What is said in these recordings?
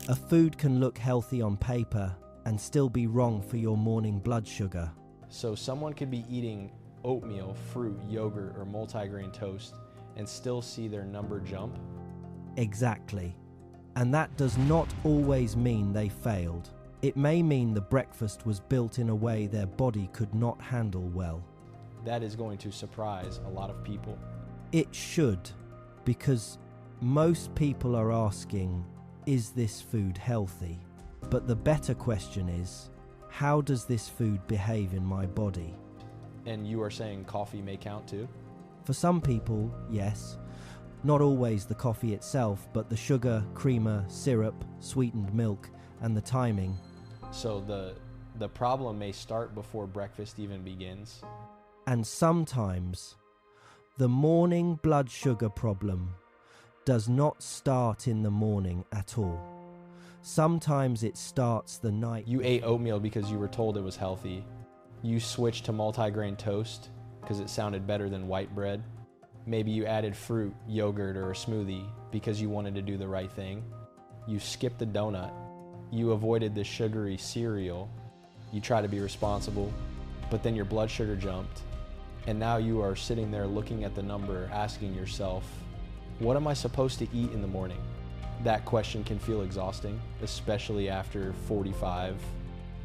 A food can look healthy on paper and still be wrong for your morning blood sugar. So someone could be eating oatmeal, fruit, yogurt, or multigrain toast and still see their number jump? Exactly. And that does not always mean they failed. It may mean the breakfast was built in a way their body could not handle well. That is going to surprise a lot of people. It should, because most people are asking, is this food healthy? But the better question is, how does this food behave in my body? And you are saying coffee may count too? For some people, yes. Not always the coffee itself, but the sugar, creamer, syrup, sweetened milk, and the timing. So the problem may start before breakfast even begins. And sometimes, the morning blood sugar problem does not start in the morning at all. Sometimes it starts the night. You ate oatmeal because you were told it was healthy. You switched to multigrain toast because it sounded better than white bread. Maybe you added fruit, yogurt, or a smoothie because you wanted to do the right thing. You skipped the donut. You avoided the sugary cereal. You tried to be responsible, but then your blood sugar jumped. And now you are sitting there looking at the number, asking yourself, what am I supposed to eat in the morning? That question can feel exhausting, especially after 45,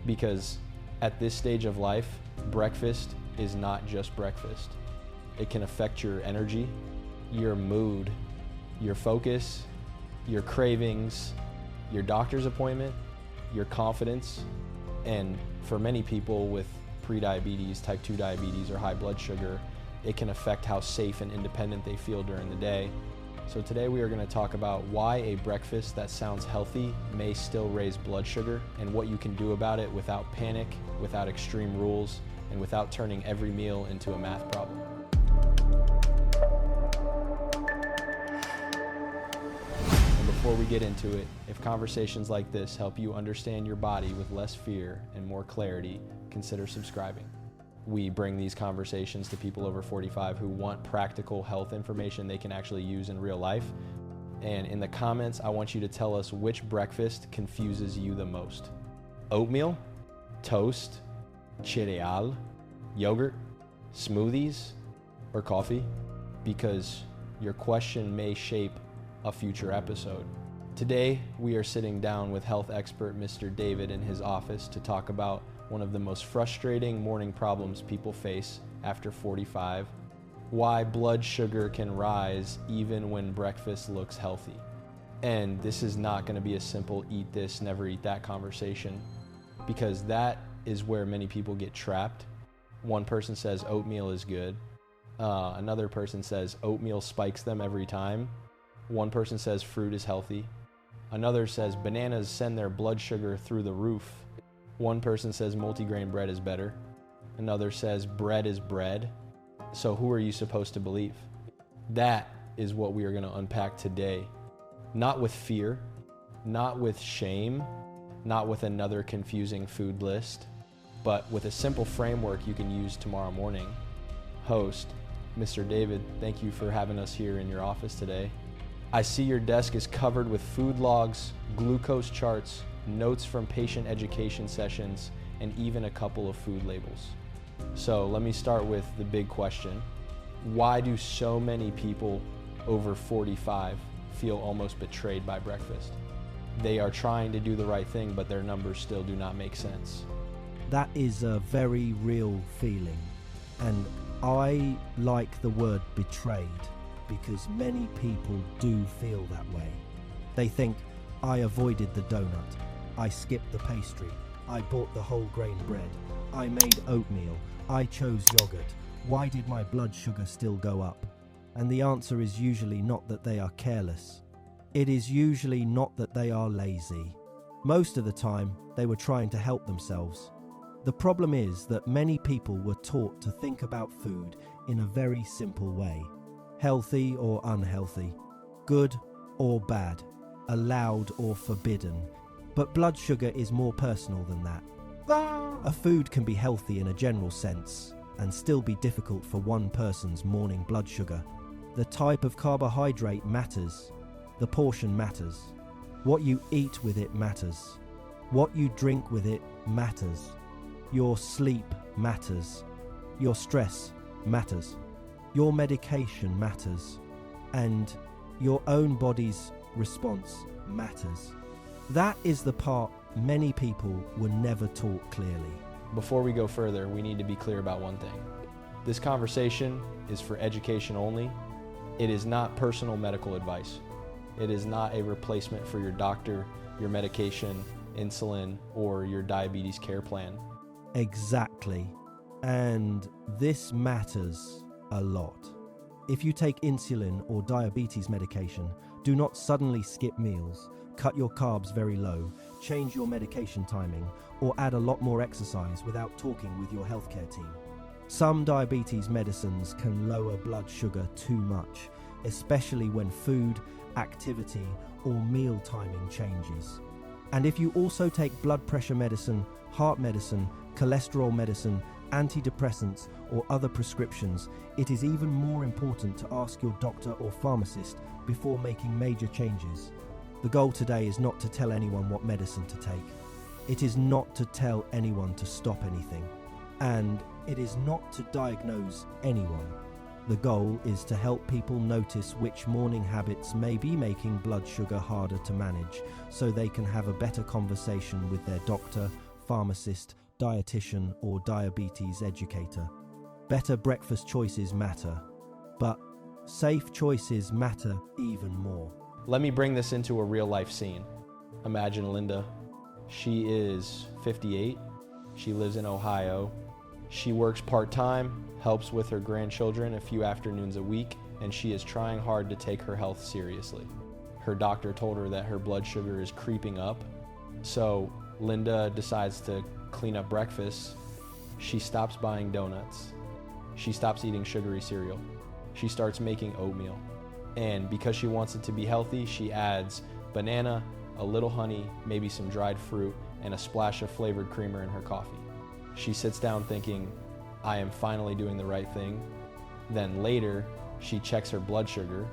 because at this stage of life, breakfast is not just breakfast. It can affect your energy, your mood, your focus, your cravings, your doctor's appointment, your confidence, and for many people with prediabetes, type 2 diabetes, or high blood sugar, it can affect how safe and independent they feel during the day. So today we are going to talk about why a breakfast that sounds healthy may still raise blood sugar and what you can do about it without panic, without extreme rules, and without turning every meal into a math problem. And before we get into it, if conversations like this help you understand your body with less fear and more clarity, consider subscribing. We bring these conversations to people over 45 who want practical health information they can actually use in real life. And in the comments, I want you to tell us which breakfast confuses you the most. Oatmeal, toast, cereal, yogurt, smoothies, or coffee? Because your question may shape a future episode. Today, we are sitting down with health expert Mr. David in his office to talk about one of the most frustrating morning problems people face after 45, why blood sugar can rise even when breakfast looks healthy. And this is not going to be a simple eat this, never eat that conversation, because that is where many people get trapped. One person says oatmeal is good. Another person says oatmeal spikes them every time. One person says fruit is healthy. Another says bananas send their blood sugar through the roof. One person says multigrain bread is better. Another says bread is bread. So who are you supposed to believe? That is what we are going to unpack today. Not with fear, not with shame, not with another confusing food list, but with a simple framework you can use tomorrow morning. Host, Mr. David, thank you for having us here in your office today. I see your desk is covered with food logs, glucose charts, notes from patient education sessions, and even a couple of food labels. So let me start with the big question. Why do so many people over 45 feel almost betrayed by breakfast? They are trying to do the right thing, but their numbers still do not make sense. That is a very real feeling. And I like the word betrayed because many people do feel that way. They think, I avoided the donut. I skipped the pastry. I bought the whole grain bread. I made oatmeal. I chose yogurt. Why did my blood sugar still go up? And the answer is usually not that they are careless. It is usually not that they are lazy. Most of the time, they were trying to help themselves. The problem is that many people were taught to think about food in a very simple way. Healthy or unhealthy, good or bad, allowed or forbidden. But blood sugar is more personal than that. A food can be healthy in a general sense and still be difficult for one person's morning blood sugar. The type of carbohydrate matters. The portion matters. What you eat with it matters. What you drink with it matters. Your sleep matters. Your stress matters. Your medication matters. And your own body's response matters. That is the part many people were never taught clearly. Before we go further, we need to be clear about one thing. This conversation is for education only. It is not personal medical advice. It is not a replacement for your doctor, your medication, insulin, or your diabetes care plan. Exactly. And this matters a lot. If you take insulin or diabetes medication, do not suddenly skip meals, cut your carbs very low, change your medication timing, or add a lot more exercise without talking with your healthcare team. Some diabetes medicines can lower blood sugar too much, especially when food, activity, or meal timing changes. And if you also take blood pressure medicine, heart medicine, cholesterol medicine, antidepressants, or other prescriptions, it is even more important to ask your doctor or pharmacist before making major changes. The goal today is not to tell anyone what medicine to take. It is not to tell anyone to stop anything. And it is not to diagnose anyone. The goal is to help people notice which morning habits may be making blood sugar harder to manage, so they can have a better conversation with their doctor, pharmacist, dietitian, or diabetes educator. Better breakfast choices matter, but safe choices matter even more. Let me bring this into a real life scene. Imagine Linda. She is 58. She lives in Ohio. She works part-time, helps with her grandchildren a few afternoons a week, and she is trying hard to take her health seriously. Her doctor told her that her blood sugar is creeping up, so Linda decides to clean up breakfast. She stops buying donuts. She stops eating sugary cereal. She starts making oatmeal. And because she wants it to be healthy, she adds banana, a little honey, maybe some dried fruit, and a splash of flavored creamer in her coffee. She sits down thinking, I am finally doing the right thing. Then later, she checks her blood sugar,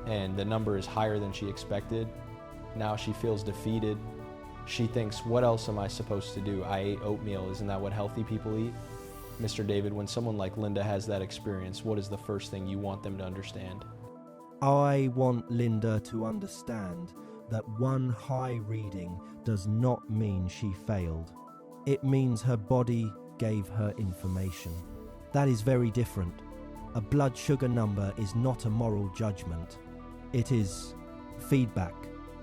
and the number is higher than she expected. Now she feels defeated. She thinks, what else am I supposed to do? I ate oatmeal, isn't that what healthy people eat? Mr. David, when someone like Linda has that experience, what is the first thing you want them to understand? I want Linda to understand that one high reading does not mean she failed. It means her body gave her information. That is very different. A blood sugar number is not a moral judgment. It is feedback.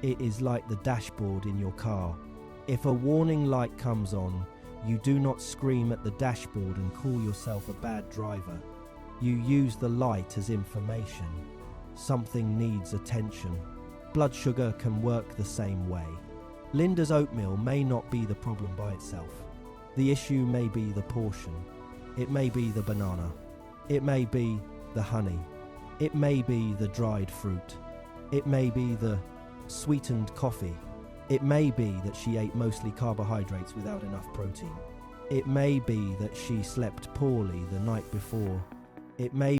It is like the dashboard in your car. If a warning light comes on, you do not scream at the dashboard and call yourself a bad driver. You use the light as information. Something needs attention. Blood sugar can work the same way. Linda's oatmeal may not be the problem by itself. The issue may be the portion. It may be the banana. It may be the honey. It may be the dried fruit. It may be the sweetened coffee. It may be that she ate mostly carbohydrates without enough protein. It may be that she slept poorly the night before. It may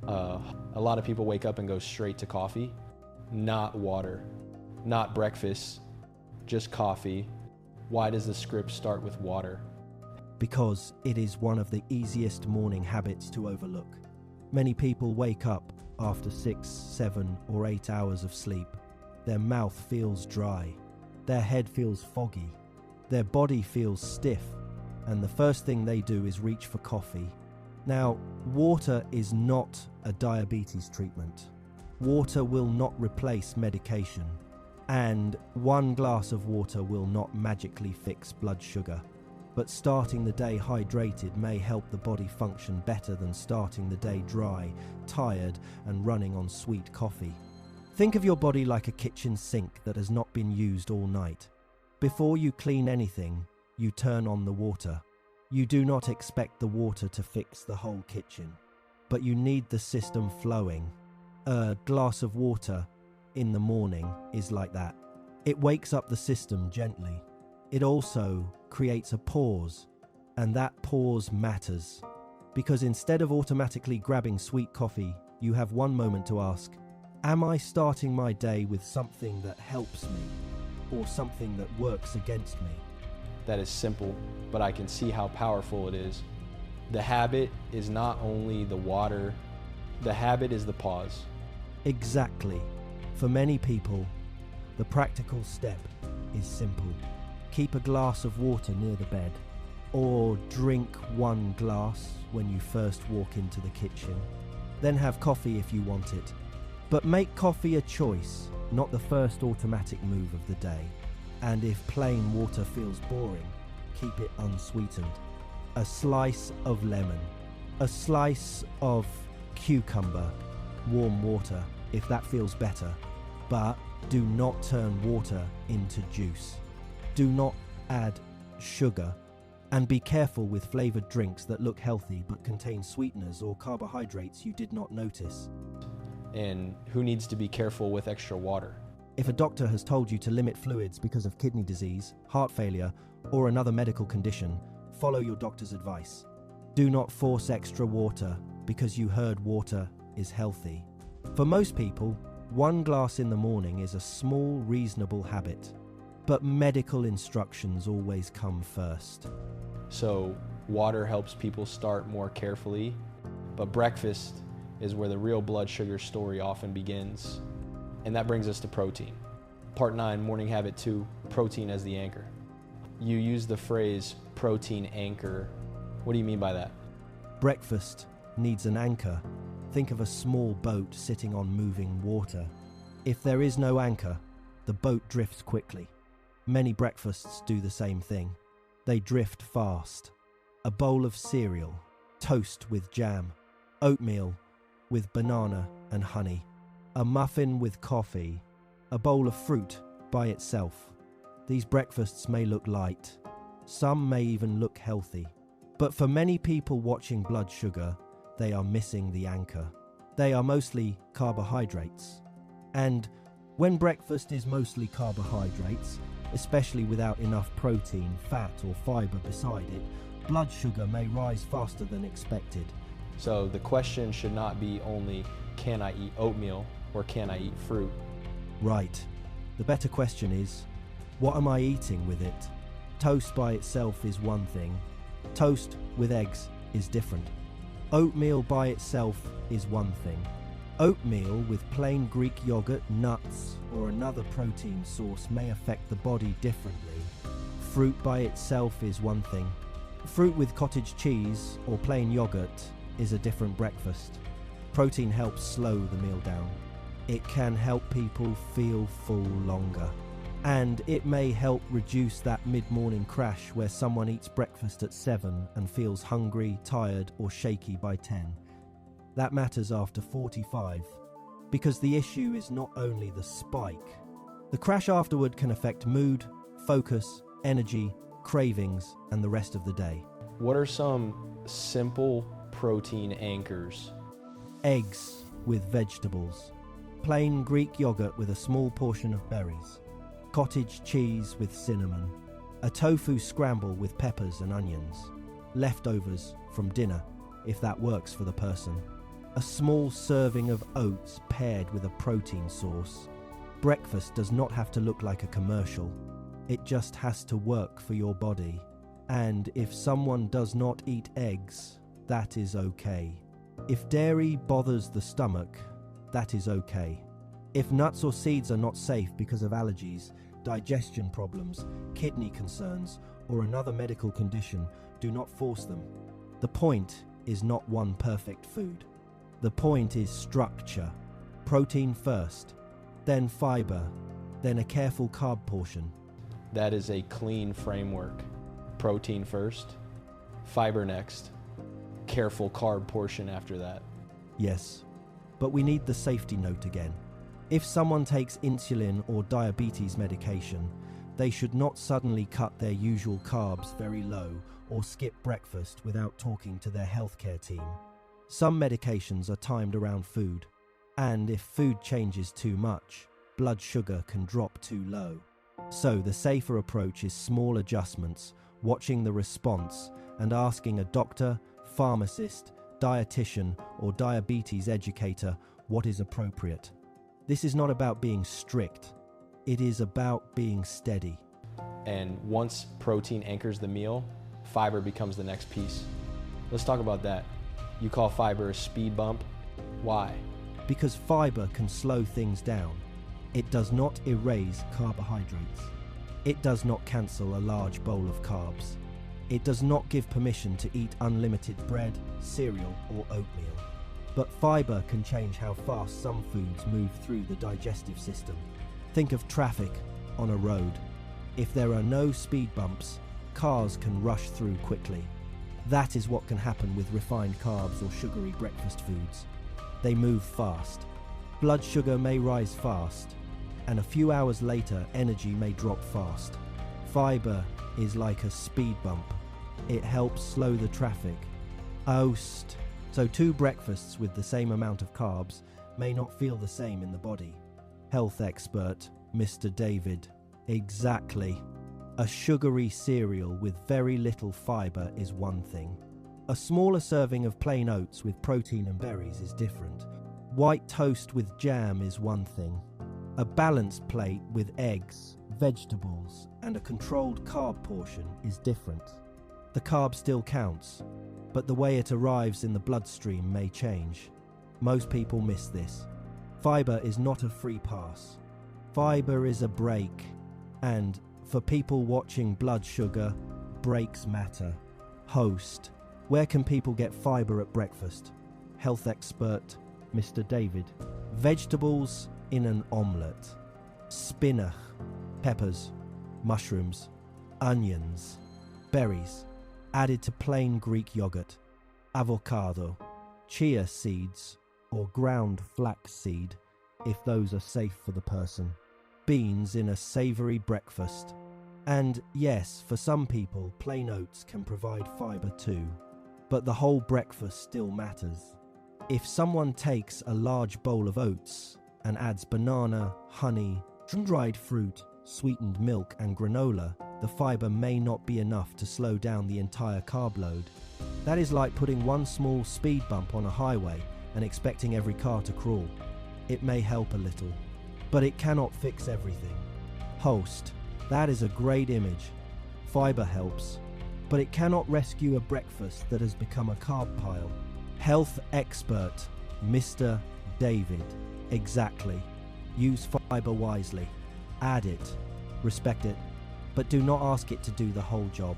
A lot of people wake up and go straight to coffee, not water, not breakfast, just coffee. Why does the script start with water? Because it is one of the easiest morning habits to overlook. Many people wake up after 6, 7, or 8 hours of sleep. Their mouth feels dry, their head feels foggy, their body feels stiff, and the first thing they do is reach for coffee. Now, water is not a diabetes treatment. Water will not replace medication, and 1 glass of water will not magically fix blood sugar. But starting the day hydrated may help the body function better than starting the day dry, tired, and running on sweet coffee. Think of your body like a kitchen sink that has not been used all night. Before you clean anything, you turn on the water. You do not expect the water to fix the whole kitchen, but you need the system flowing. A glass of water in the morning is like that. It wakes up the system gently. It also creates a pause, and that pause matters, because instead of automatically grabbing sweet coffee, you have one moment to ask, am I starting my day with something that helps me, or something that works against me? That is simple, but I can see how powerful it is. The habit is not only the water, the habit is the pause. Exactly. For many people, the practical step is simple. Keep a glass of water near the bed, or drink 1 glass when you first walk into the kitchen. Then have coffee if you want it. But make coffee a choice, not the first automatic move of the day. And if plain water feels boring, keep it unsweetened. A slice of lemon, a slice of cucumber, warm water if that feels better. But do not turn water into juice. Do not add sugar, and be careful with flavored drinks that look healthy but contain sweeteners or carbohydrates you did not notice. And who needs to be careful with extra water? If a doctor has told you to limit fluids because of kidney disease, heart failure, or another medical condition, follow your doctor's advice. Do not force extra water because you heard water is healthy. For most people, 1 glass in the morning is a small, reasonable habit. But medical instructions always come first. So water helps people start more carefully, but breakfast is where the real blood sugar story often begins. And that brings us to protein. Part 9, morning habit 2, protein as the anchor. You use the phrase protein anchor. What do you mean by that? Breakfast needs an anchor. Think of a small boat sitting on moving water. If there is no anchor, the boat drifts quickly. Many breakfasts do the same thing. They drift fast. A bowl of cereal, toast with jam, oatmeal with banana and honey, a muffin with coffee, a bowl of fruit by itself. These breakfasts may look light. Some may even look healthy. But for many people watching blood sugar, they are missing the anchor. They are mostly carbohydrates. And when breakfast is mostly carbohydrates, especially without enough protein, fat, or fiber beside it, blood sugar may rise faster than expected. So the question should not be only, can I eat oatmeal or can I eat fruit? Right. The better question is, what am I eating with it? Toast by itself is one thing. Toast with eggs is different. Oatmeal by itself is one thing. Oatmeal with plain Greek yogurt, nuts, or another protein source may affect the body differently. Fruit by itself is one thing. Fruit with cottage cheese or plain yogurt is a different breakfast. Protein helps slow the meal down. It can help people feel full longer. And it may help reduce that mid-morning crash where someone eats breakfast at 7 and feels hungry, tired, or shaky by 10. That matters after 45, because the issue is not only the spike. The crash afterward can affect mood, focus, energy, cravings, and the rest of the day. What are some simple protein anchors? Eggs with vegetables. Plain Greek yogurt with a small portion of berries. Cottage cheese with cinnamon. A tofu scramble with peppers and onions. Leftovers from dinner, if that works for the person. A small serving of oats paired with a protein source. Breakfast does not have to look like a commercial. It just has to work for your body. And if someone does not eat eggs, that is okay. If dairy bothers the stomach, that is okay. If nuts or seeds are not safe because of allergies, digestion problems, kidney concerns, or another medical condition, do not force them. The point is not one perfect food. The point is structure. Protein first, then fiber, then a careful carb portion. That is a clean framework. Protein first, fiber next, careful carb portion after that. Yes, but we need the safety note again. If someone takes insulin or diabetes medication, they should not suddenly cut their usual carbs very low or skip breakfast without talking to their healthcare team. Some medications are timed around food, and if food changes too much, blood sugar can drop too low. So the safer approach is small adjustments, watching the response, and asking a doctor, pharmacist, dietitian, or diabetes educator what is appropriate. This is not about being strict. It is about being steady. And once protein anchors the meal, fiber becomes the next piece. Let's talk about that. You call fiber a speed bump. Why? Because fiber can slow things down. It does not erase carbohydrates. It does not cancel a large bowl of carbs. It does not give permission to eat unlimited bread, cereal, or oatmeal. But fiber can change how fast some foods move through the digestive system. Think of traffic on a road. If there are no speed bumps, cars can rush through quickly. That is what can happen with refined carbs or sugary breakfast foods. They move fast. Blood sugar may rise fast, and a few hours later, energy may drop fast. Fiber is like a speed bump. It helps slow the traffic. So 2 breakfasts with the same amount of carbs may not feel the same in the body. Health expert, Mr. David. Exactly. A sugary cereal with very little fiber is one thing. A smaller serving of plain oats with protein and berries is different. White toast with jam is one thing. A balanced plate with eggs, vegetables, and a controlled carb portion is different. The carb still counts, but the way it arrives in the bloodstream may change. Most people miss this. Fiber is not a free pass. Fiber is a break, and for people watching blood sugar, breaks matter. Host: where can people get fiber at breakfast? Health expert, Mr. David. Vegetables in an omelette. Spinach, peppers, mushrooms, onions, berries, added to plain Greek yogurt, avocado, chia seeds, or ground flax seed, if those are safe for the person. Beans in a savory breakfast. And yes, for some people, plain oats can provide fiber too. But the whole breakfast still matters. If someone takes a large bowl of oats and adds banana, honey, dried fruit, sweetened milk, and granola, the fiber may not be enough to slow down the entire carb load. That is like putting one small speed bump on a highway and expecting every car to crawl. It may help a little, but it cannot fix everything. Host: that is a great image. Fiber helps, but it cannot rescue a breakfast that has become a carb pile. Health expert, Mr. David. Exactly. Use fiber wisely. Add it. Respect it. But do not ask it to do the whole job.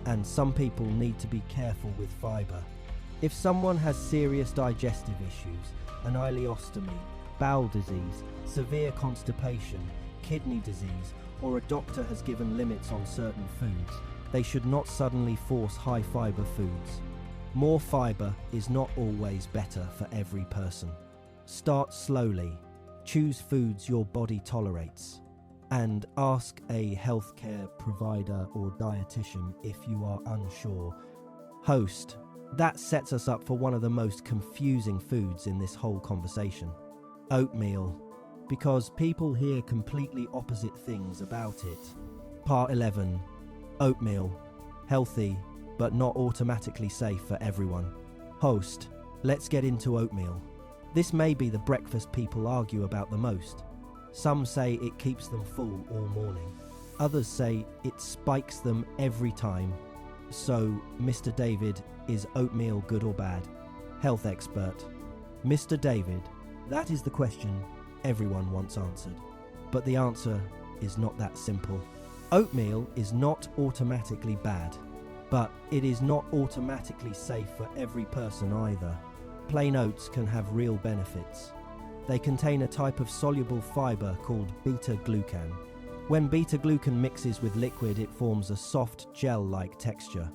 And some people need to be careful with fiber. If someone has serious digestive issues, an ileostomy, bowel disease, severe constipation, kidney disease, or a doctor has given limits on certain foods, they should not suddenly force high fiber foods. More fiber is not always better for every person. Start slowly. Choose foods your body tolerates. And ask a healthcare provider or dietitian if you are unsure. Host: that sets us up for one of the most confusing foods in this whole conversation. Oatmeal. Because people hear completely opposite things about it. Part 11. Oatmeal. Healthy, but not automatically safe for everyone. Host: Let's get into oatmeal. This may be the breakfast people argue about the most. Some say it keeps them full all morning. Others say it spikes them every time. So, Mr. David, is oatmeal good or bad? Health expert. Mr. David, that is the question everyone wants answered. But the answer is not that simple. Oatmeal is not automatically bad, but it is not automatically safe for every person either. Plain oats can have real benefits. They contain a type of soluble fiber called beta-glucan. When beta-glucan mixes with liquid, it forms a soft gel-like texture.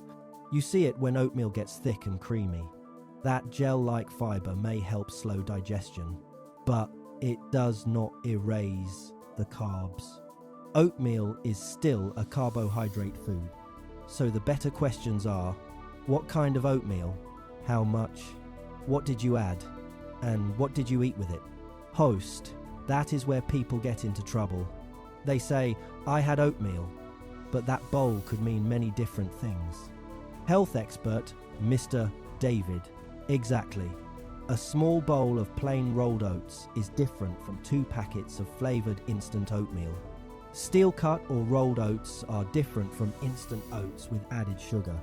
You see it when oatmeal gets thick and creamy. That gel-like fiber may help slow digestion, but it does not erase the carbs. Oatmeal is still a carbohydrate food. So the better questions are, what kind of oatmeal? How much? What did you add? And what did you eat with it? Host, that is where people get into trouble. They say, I had oatmeal, but that bowl could mean many different things. Health expert, Mr. David. Exactly. A small bowl of plain rolled oats is different from 2 packets of flavored instant oatmeal. Steel cut or rolled oats are different from instant oats with added sugar.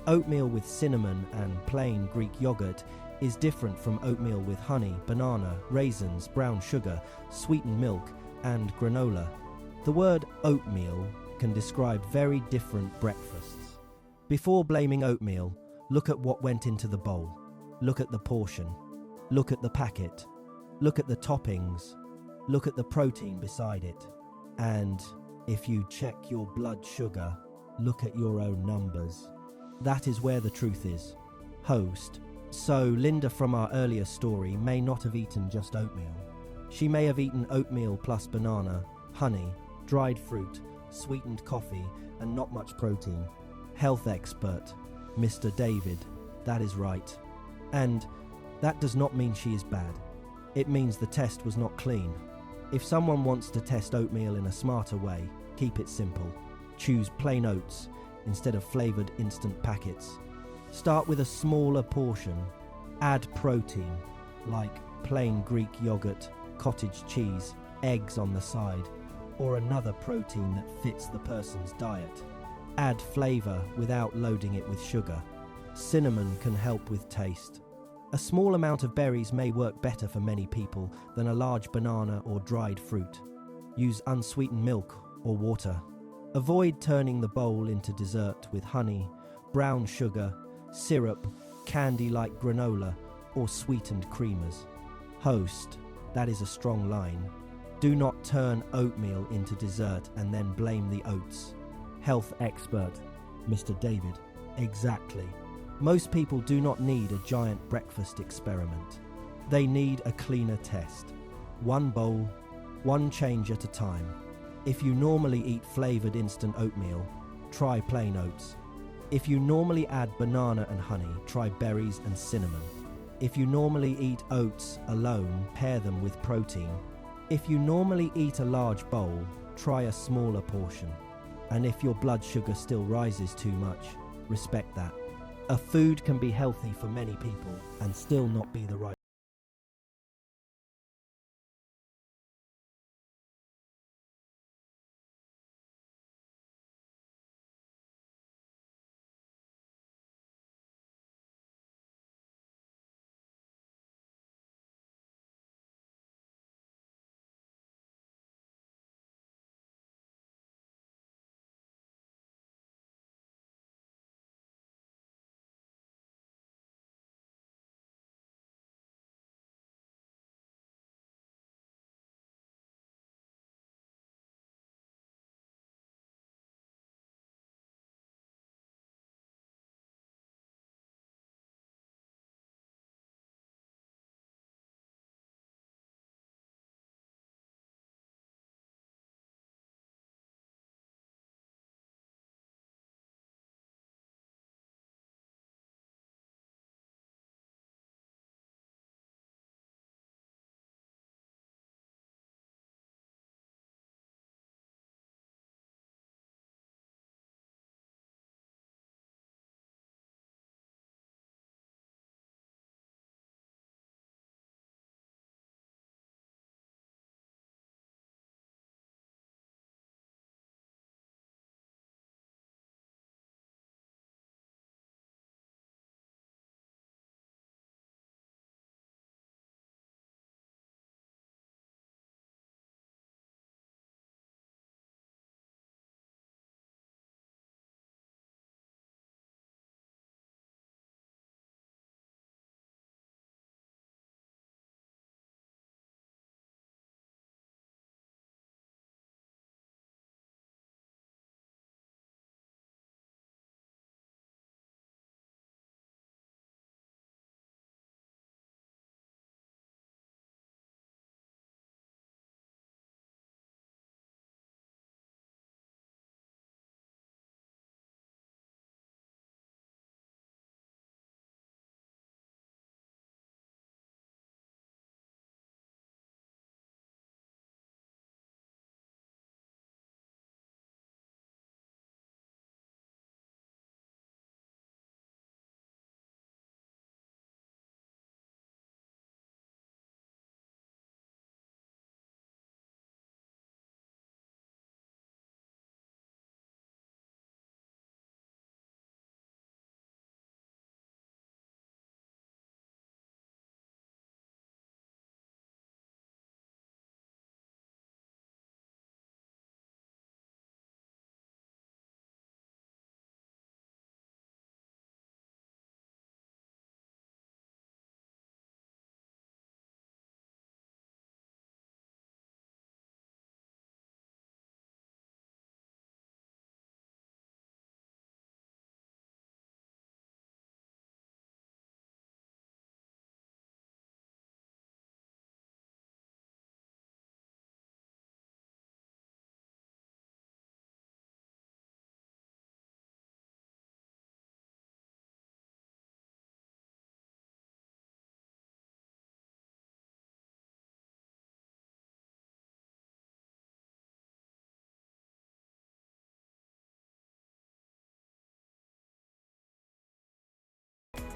Oatmeal with cinnamon and plain Greek yogurt is different from oatmeal with honey, banana, raisins, brown sugar, sweetened milk, and granola. The word oatmeal can describe very different breakfasts. Before blaming oatmeal, look at what went into the bowl. Look at the portion. Look at the packet. Look at the toppings. Look at the protein beside it. And if you check your blood sugar, look at your own numbers. That is where the truth is. Host. So Linda from our earlier story may not have eaten just oatmeal. She may have eaten oatmeal plus banana, honey, dried fruit, sweetened coffee, and not much protein. Health expert, Mr. David, that is right. And that does not mean she is bad. It means the test was not clean. If someone wants to test oatmeal in a smarter way, keep it simple. Choose plain oats instead of flavored instant packets. Start with a smaller portion. Add protein, like plain Greek yogurt, cottage cheese, eggs on the side, or another protein that fits the person's diet. Add flavor without loading it with sugar. Cinnamon can help with taste. A small amount of berries may work better for many people than a large banana or dried fruit. Use unsweetened milk or water. Avoid turning the bowl into dessert with honey, brown sugar, syrup, candy like granola, or sweetened creamers. Host, that is a strong line. Do not turn oatmeal into dessert and then blame the oats. Health expert, Mr. David. Exactly. Most people do not need a giant breakfast experiment. They need a cleaner test. One bowl, one change at a time. If you normally eat flavored instant oatmeal, try plain oats. If you normally add banana and honey, try berries and cinnamon. If you normally eat oats alone, pair them with protein. If you normally eat a large bowl, try a smaller portion. And if your blood sugar still rises too much, respect that. A food can be healthy for many people and still not be the right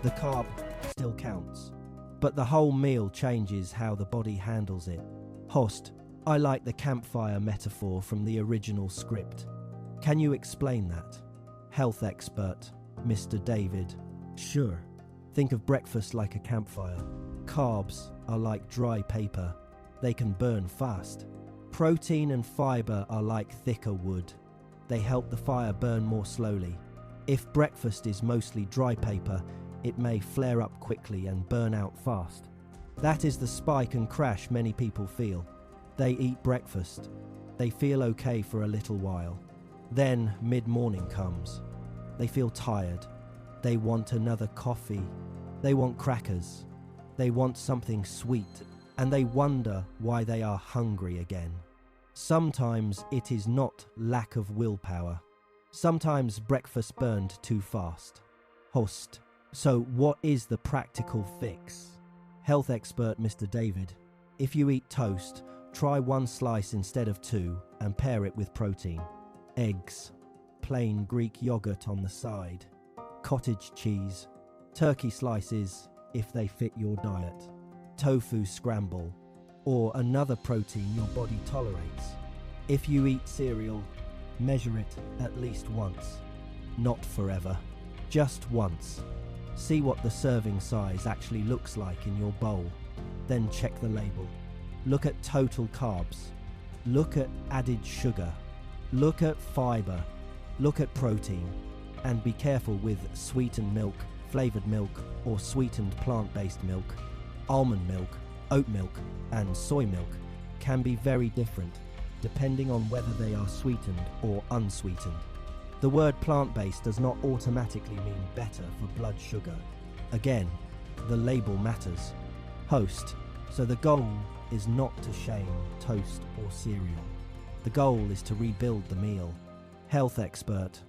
The carb still counts, but the whole meal changes how the body handles it. Host, I like the campfire metaphor from the original script. Can you explain that? Health expert, Mr. David. Sure. Think of breakfast like a campfire. Carbs are like dry paper. They can burn fast. Protein and fiber are like thicker wood. They help the fire burn more slowly. If breakfast is mostly dry paper, it may flare up quickly and burn out fast. That is the spike and crash many people feel. They eat breakfast. They feel okay for a little while. Then mid-morning comes. They feel tired. They want another coffee. They want crackers. They want something sweet, and they wonder why they are hungry again. Sometimes it is not lack of willpower. Sometimes breakfast burned too fast. Host. So what is the practical fix? Health expert Mr. David. If you eat toast, try 1 slice instead of 2 and pair it with protein. Eggs, plain Greek yogurt on the side, cottage cheese, turkey slices if they fit your diet, tofu scramble, or another protein your body tolerates. If you eat cereal, measure it at least once. Not forever, just once. See what the serving size actually looks like in your bowl. Then check the label. Look at total carbs. Look at added sugar. Look at fiber. Look at protein. And be careful with sweetened milk, flavored milk, or sweetened plant-based milk. Almond milk, oat milk, and soy milk can be very different depending on whether they are sweetened or unsweetened. The word plant-based does not automatically mean better for blood sugar. Again, the label matters. Host. So the goal is not to shame toast or cereal. The goal is to rebuild the meal. Health expert,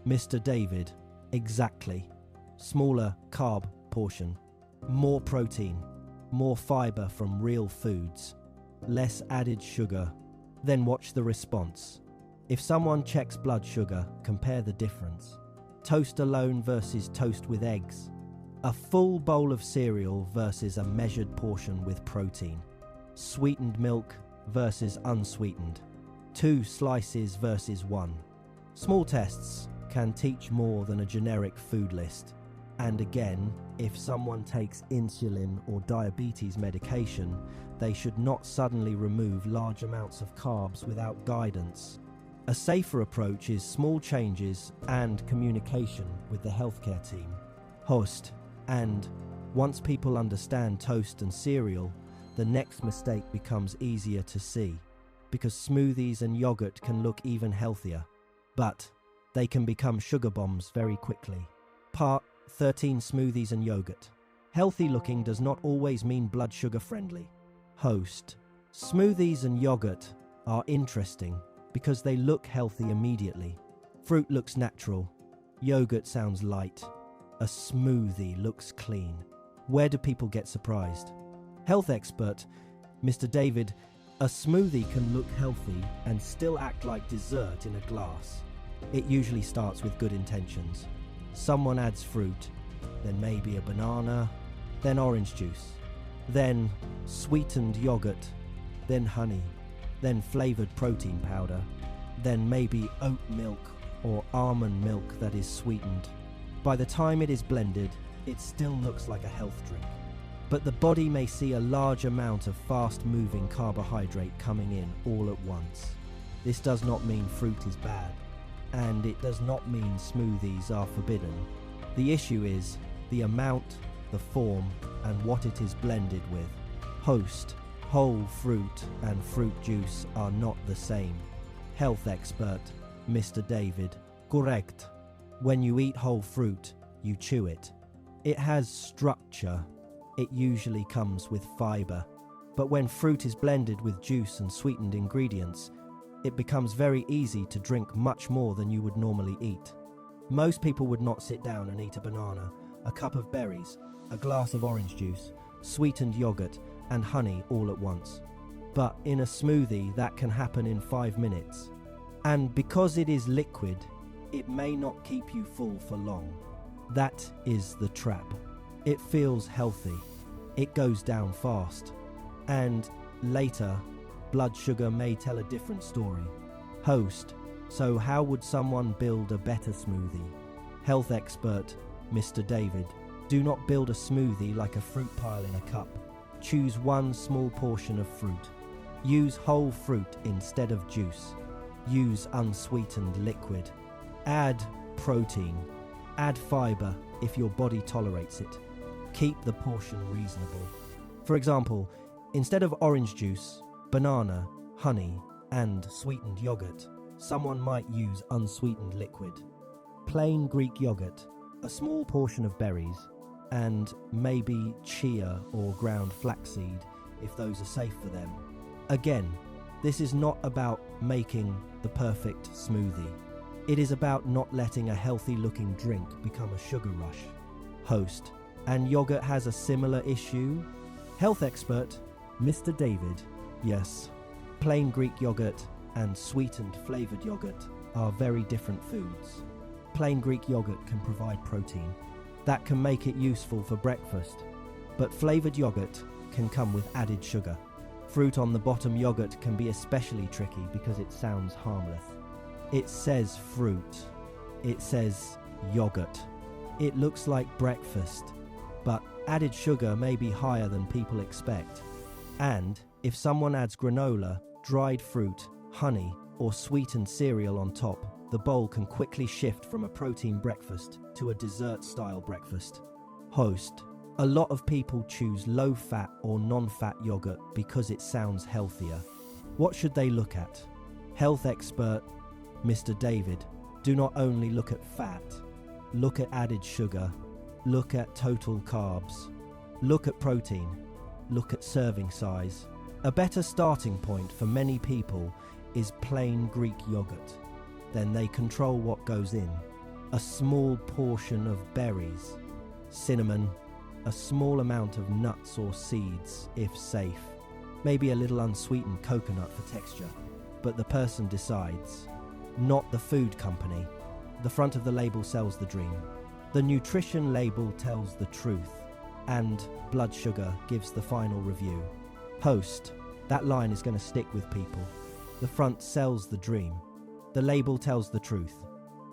Mr. David. Exactly. Smaller carb portion. More protein. More fiber from real foods. Less added sugar. Then watch the response. If someone checks blood sugar, compare the difference. Toast alone versus toast with eggs. A full bowl of cereal versus a measured portion with protein. Sweetened milk versus unsweetened. 2 slices versus 1. Small tests can teach more than a generic food list. And again, if someone takes insulin or diabetes medication, they should not suddenly remove large amounts of carbs without guidance. A safer approach is small changes and communication with the healthcare team. Host. And once people understand toast and cereal, the next mistake becomes easier to see, because smoothies and yogurt can look even healthier, but they can become sugar bombs very quickly. Part 13. Smoothies and yogurt. Healthy looking does not always mean blood sugar friendly. Host. Smoothies and yogurt are interesting because they look healthy immediately. Fruit looks natural. Yogurt sounds light. A smoothie looks clean. Where do people get surprised? Health expert, Mr. David. A smoothie can look healthy and still act like dessert in a glass. It usually starts with good intentions. Someone adds fruit, then maybe a banana, then orange juice, then sweetened yogurt, then honey, then flavored protein powder, then maybe oat milk or almond milk that is sweetened. By the time it is blended, it still looks like a health drink. But the body may see a large amount of fast-moving carbohydrate coming in all at once. This does not mean fruit is bad, and it does not mean smoothies are forbidden. The issue is the amount, the form, and what it is blended with. Host. Whole fruit and fruit juice are not the same. Health expert, Mr. David. Correct. When you eat whole fruit, you chew it. It has structure. It usually comes with fiber. But when fruit is blended with juice and sweetened ingredients, it becomes very easy to drink much more than you would normally eat. Most people would not sit down and eat a banana, a cup of berries, a glass of orange juice, sweetened yogurt, and honey all at once. But in a smoothie, that can happen in 5 minutes. And because it is liquid, it may not keep you full for long. That is the trap. It feels healthy. It goes down fast. And later, blood sugar may tell a different story. Host: so how would someone build a better smoothie? Health expert Mr. David: do not build a smoothie like a fruit pile in a cup. Choose one small portion of fruit. Use whole fruit instead of juice. Use unsweetened liquid. Add protein. Add fiber if your body tolerates it. Keep the portion reasonable. For example, instead of orange juice, banana, honey, and sweetened yogurt, someone might use unsweetened liquid. Plain Greek yogurt, a small portion of berries, and maybe chia or ground flaxseed if those are safe for them. Again, this is not about making the perfect smoothie. It is about not letting a healthy-looking drink become a sugar rush. Host: and yogurt has a similar issue? Health expert Mr. David: yes, plain Greek yogurt and sweetened flavored yogurt are very different foods. Plain Greek yogurt can provide protein. That can make it useful for breakfast. But flavored yogurt can come with added sugar. Fruit on the bottom yogurt can be especially tricky because it sounds harmless. It says fruit. It says yogurt. It looks like breakfast, but added sugar may be higher than people expect. And if someone adds granola, dried fruit, honey, or sweetened cereal on top, the bowl can quickly shift from a protein breakfast to a dessert-style breakfast. Host: a lot of people choose low-fat or non-fat yogurt because it sounds healthier. What should they look at? Health expert Mr. David: do not only look at fat, look at added sugar, look at total carbs, look at protein, look at serving size. A better starting point for many people is plain Greek yogurt. Then they control what goes in. A small portion of berries, cinnamon, a small amount of nuts or seeds if safe, maybe a little unsweetened coconut for texture. But the person decides, not the food company. The front of the label sells the dream. The nutrition label tells the truth, and blood sugar gives the final review. Host: that line is going to stick with people. The front sells the dream. The label tells the truth.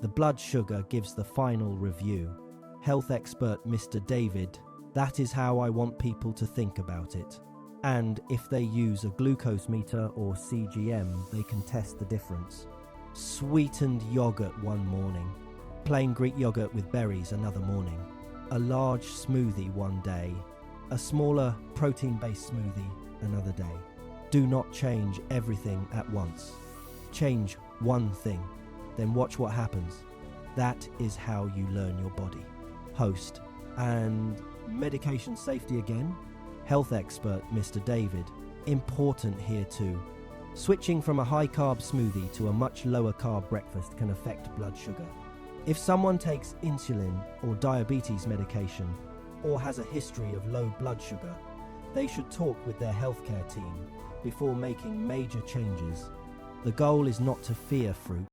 The blood sugar gives the final review. Health expert Mr. David: that is how I want people to think about it. And if they use a glucose meter or CGM, they can test the difference. Sweetened yogurt one morning. Plain Greek yogurt with berries another morning. A large smoothie one day. A smaller protein-based smoothie another day. Do not change everything at once. Change one thing, then watch what happens. That is how you learn your body. Host: and medication safety again? Health expert Mr. David: important here too. Switching from a high-carb smoothie to a much lower-carb breakfast can affect blood sugar. If someone takes insulin or diabetes medication or has a history of low blood sugar, they should talk with their healthcare team before making major changes. The goal is not to fear fruit,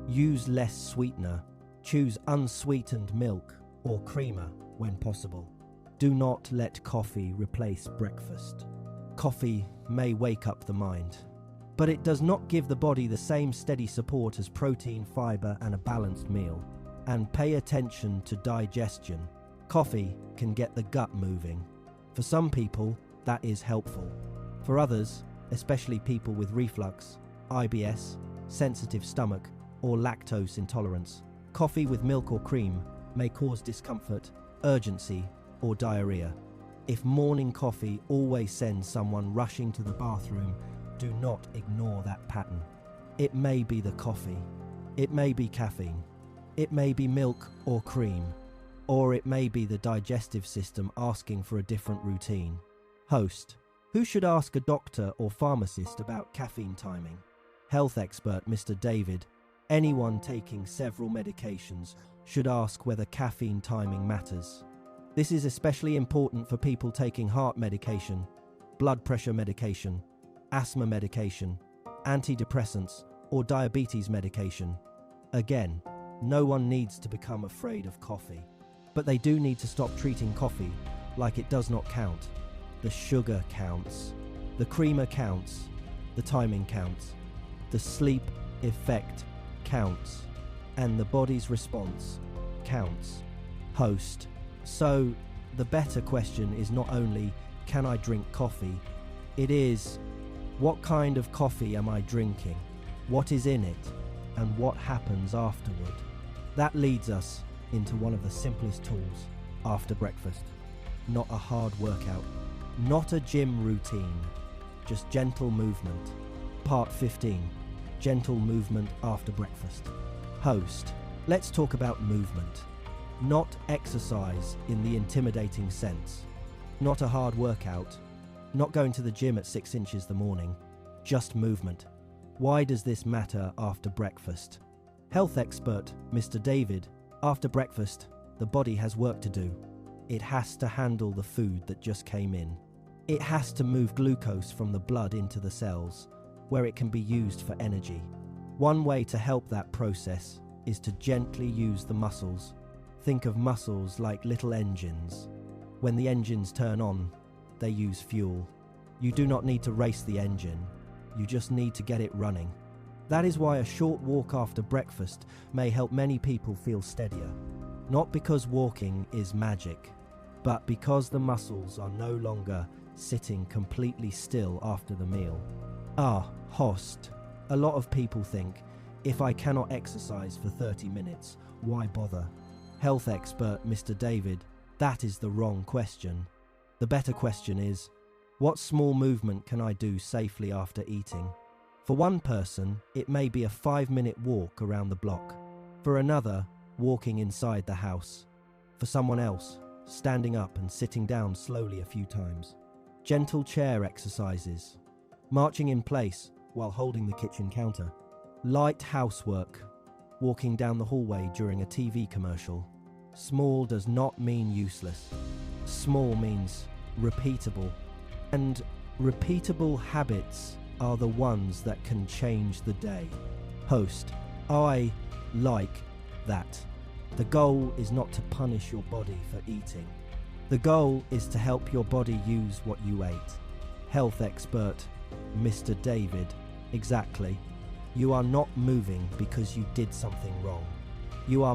Use less sweetener. Choose unsweetened milk or creamer when possible. Do not let coffee replace breakfast. Coffee may wake up the mind, but it does not give the body the same steady support as protein, fiber, and a balanced meal. And pay attention to digestion. Coffee can get the gut moving. For some people, that is helpful. For others, especially people with reflux, IBS, sensitive stomach, or lactose intolerance, coffee with milk or cream may cause discomfort, urgency, or diarrhea. If morning coffee always sends someone rushing to the bathroom, do not ignore that pattern. It may be the coffee. It may be caffeine. It may be milk or cream. Or it may be the digestive system asking for a different routine. Host: who should ask a doctor or pharmacist about caffeine timing? Health expert Mr. David: anyone taking several medications should ask whether caffeine timing matters. This is especially important for people taking heart medication, blood pressure medication, asthma medication, antidepressants, or diabetes medication. Again, no one needs to become afraid of coffee, but they do need to stop treating coffee like it does not count. The sugar counts, the creamer counts, the timing counts, the sleep effect counts, and the body's response counts. Host: so the better question is not only, can I drink coffee? It is, what kind of coffee am I drinking? What is in it? And what happens afterward? That leads us into one of the simplest tools after breakfast. Not a hard workout, not a gym routine, just gentle movement. Part 15, gentle movement after breakfast. Host: let's talk about movement. Not exercise in the intimidating sense. Not a hard workout. Not going to the gym at 6 inches the morning. Just movement. Why does this matter after breakfast? Health expert Mr. David: after breakfast, the body has work to do. It has to handle the food that just came in. It has to move glucose from the blood into the cells, where it can be used for energy. One way to help that process is to gently use the muscles. Think of muscles like little engines. When the engines turn on, they use fuel. You do not need to race the engine, you just need to get it running. That is why a short walk after breakfast may help many people feel steadier. Not because walking is magic, but because the muscles are no longer sitting completely still after the meal. Host: a lot of people think, if I cannot exercise for 30 minutes, why bother? Health expert Mr. David: that is the wrong question. The better question is, what small movement can I do safely after eating? For one person, it may be a 5-minute walk around the block. For another, walking inside the house. For someone else, standing up and sitting down slowly a few times. Gentle chair exercises. Marching in place while holding the kitchen counter. Light housework. Walking down the hallway during a TV commercial. Small does not mean useless. Small means repeatable. And repeatable habits are the ones that can change the day. Host: I like that. The goal is not to punish your body for eating. The goal is to help your body use what you ate. Health expert Mr. David: exactly. You are not moving because you did something wrong. You are